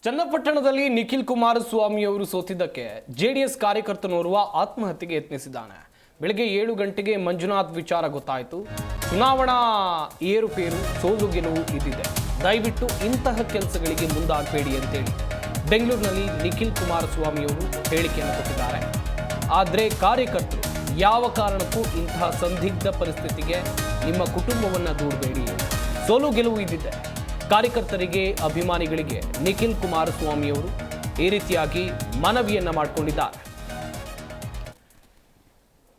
ಚನ್ನಪಟ್ಟಣದಲ್ಲಿ ನಿಖಿಲ್ ಕುಮಾರಸ್ವಾಮಿ ಅವರು ಸೋತಿದ್ದಕ್ಕೆ ಜೆಡಿಎಸ್ ಕಾರ್ಯಕರ್ತನೋರ್ವ ಆತ್ಮಹತ್ಯೆಗೆ ಯತ್ನಿಸಿದ್ದಾನೆ. ಬೆಳಗ್ಗೆ 7 ಗಂಟೆಗೆ ಮಂಜುನಾಥ್ ವಿಚಾರ ಗೊತ್ತಾಯಿತು. ಚುನಾವಣಾ ಏರುಪೇರು ಸೋಲು ಗೆಲುವು ಇದಿದೆ, ದಯವಿಟ್ಟು ಇಂತಹ ಕೆಲಸಗಳಿಗೆ ಮುಂದಾಗಬೇಡಿ ಅಂತೇಳಿ ಬೆಂಗಳೂರಿನಲ್ಲಿ ನಿಖಿಲ್ ಕುಮಾರಸ್ವಾಮಿ ಅವರು ಹೇಳಿಕೆಯನ್ನು ಕೊಟ್ಟಿದ್ದಾರೆ. ಆದರೆ ಕಾರ್ಯಕರ್ತರು ಯಾವ ಕಾರಣಕ್ಕೂ ಇಂತಹ ಸಂದಿಗ್ಧ ಪರಿಸ್ಥಿತಿಗೆ ನಿಮ್ಮ ಕುಟುಂಬವನ್ನು ದೂಡಬೇಡಿ, ಸೋಲು ಗೆಲುವು ಇದ್ದಿದೆ. ಕಾರ್ಯಕರ್ತರಿಗೆ ಅಭಿಮಾನಿಗಳಿಗೆ ನಿಖಿಲ್ ಕುಮಾರಸ್ವಾಮಿ ಅವರು ಈ ರೀತಿಯಾಗಿ ಮನವಿಯನ್ನ ಮಾಡಿಕೊಂಡಿದ್ದಾರೆ.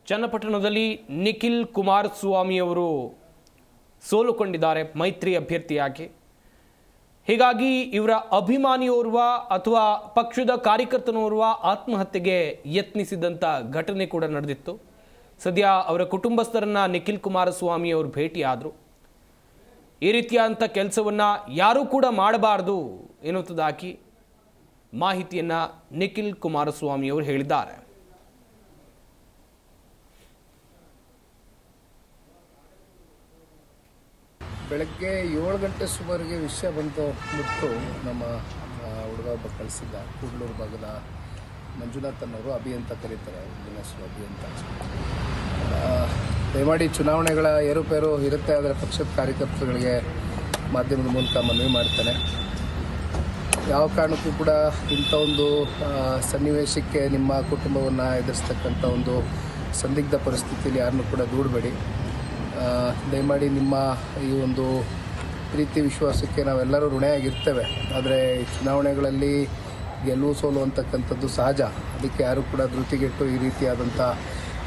ಚನ್ನಪಟ್ಟಣದಲ್ಲಿ ನಿಖಿಲ್ ಕುಮಾರಸ್ವಾಮಿ ಅವರು ಸೋಲುಕೊಂಡಿದ್ದಾರೆ ಮೈತ್ರಿ ಅಭ್ಯರ್ಥಿಯಾಗಿ. ಹೀಗಾಗಿ ಇವರ ಅಭಿಮಾನಿಯೋರ್ವ ಅಥವಾ ಪಕ್ಷದ ಕಾರ್ಯಕರ್ತನೋರ್ವ ಆತ್ಮಹತ್ಯೆಗೆ ಯತ್ನಿಸಿದಂಥ ಘಟನೆ ಕೂಡ ನಡೆದಿತ್ತು. ಸದ್ಯ ಅವರ ಕುಟುಂಬಸ್ಥರನ್ನ ನಿಖಿಲ್ ಕುಮಾರಸ್ವಾಮಿ ಅವರು ಭೇಟಿಯಾದರು. ಈ ರೀತಿಯಾದಂಥ ಕೆಲಸವನ್ನು ಯಾರೂ ಕೂಡ ಮಾಡಬಾರ್ದು ಎನ್ನುವುದಾಗಿ ಮಾಹಿತಿಯನ್ನು ನಿಖಿಲ್ ಕುಮಾರಸ್ವಾಮಿ ಅವರು ಹೇಳಿದ್ದಾರೆ. ಬೆಳಗ್ಗೆ 7 ಗಂಟೆ ಸುಮಾರಿಗೆ ವಿಷಯ ಬಂತು ನಮ್ಮ ಹುಡುಗ ಒಬ್ಬ ಕಳಿಸಿದ್ದ. ಕೂಡ್ಲೂರು ಭಾಗದ ಮಂಜುನಾಥ್ ಅನ್ನೋರು, ಅಭಿ ಅಂತ ಕರೀತಾರೆ, ಹೆಸರು ಅಭಿ ಅಂತ. ದಯಮಾಡಿ ಚುನಾವಣೆಗಳ ಏರುಪೇರು ಇರುತ್ತೆ, ಆದರೆ ಪಕ್ಷದ ಕಾರ್ಯಕರ್ತರುಗಳಿಗೆ ಮಾಧ್ಯಮದ ಮೂಲಕ ಮನವಿ ಮಾಡ್ತಾನೆ. ಯಾವ ಕಾರಣಕ್ಕೂ ಕೂಡ ಇಂಥ ಒಂದು ಸನ್ನಿವೇಶಕ್ಕೆ ನಿಮ್ಮ ಕುಟುಂಬವನ್ನು ಎದುರಿಸ್ತಕ್ಕಂಥ ಒಂದು ಸಂದಿಗ್ಧ ಪರಿಸ್ಥಿತಿಯಲ್ಲಿ ಯಾರನ್ನೂ ಕೂಡ ದೂಡಬೇಡಿ. ದಯಮಾಡಿ ನಿಮ್ಮ ಈ ಒಂದು ಪ್ರೀತಿ ವಿಶ್ವಾಸಕ್ಕೆ ನಾವೆಲ್ಲರೂ ಋಣಿಯಾಗಿರ್ತೇವೆ. ಆದರೆ ಚುನಾವಣೆಗಳಲ್ಲಿ ಗೆಲುವು ಸೋಲು ಅಂತಕ್ಕಂಥದ್ದು ಸಹಜ. ಅದಕ್ಕೆ ಯಾರೂ ಕೂಡ ಧೃತಿಗೆಟ್ಟು ಈ ರೀತಿಯಾದಂಥ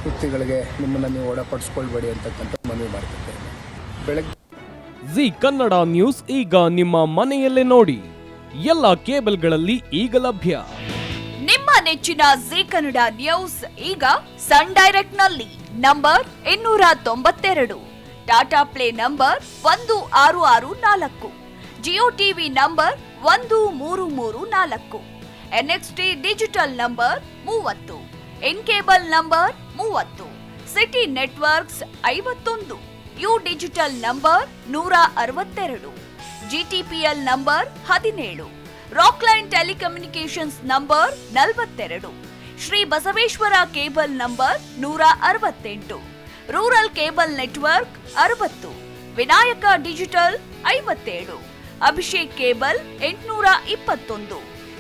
ಕೃತ್ಯಗಳಿಗೆ ನಿಮ್ಮನ್ನು ನೀವು ಒಳಪಡಿಸ್ಕೊಳ್ಬೇಡಿ ಅಂತಕ್ಕಂಥ ಮನವಿ ಮಾಡ್ತಿದ್ದೇನೆ. ಬೆಳಗ್ಗೆ ಜಿ ಕನ್ನಡ ನ್ಯೂಸ್ ಈಗ ನಿಮ್ಮ ಮನೆಯಲ್ಲೇ ನೋಡಿ, ಎಲ್ಲ ಕೇಬಲ್ಗಳಲ್ಲಿ ಈಗ ಲಭ್ಯ. ನಿಮ್ಮ ನೆಚ್ಚಿನ ಜಿ ಕನ್ನಡ ನ್ಯೂಸ್ ಈಗ ಸನ್ ಡೈರೆಕ್ಟ್ ನಲ್ಲಿ number 292, Tata Play number 1664, Jio TV number 1334, NXT digital number 30, in cable number 30, city networks 51, U digital number 162, GTPL number 17, Rockline telecommunications number 42, Shri Basaveshwara cable number 168, rural cable network 60, Vinayaka digital 57, Abhishek cable 821,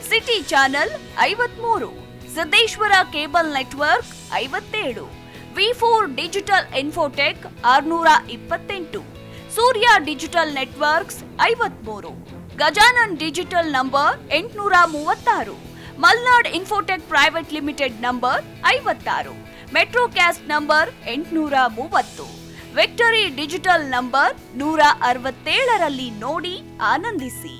city channel 53, Siddeshwara cable network 57, ವಿ4 digital infotech 628, Surya digital networks 53, Gajanan digital number 836, Malnad infotech private limited number 56, metrocast number 830, victory digital number 167ರಲ್ಲಿ ನೋಡಿ ಆನಂದಿಸಿ.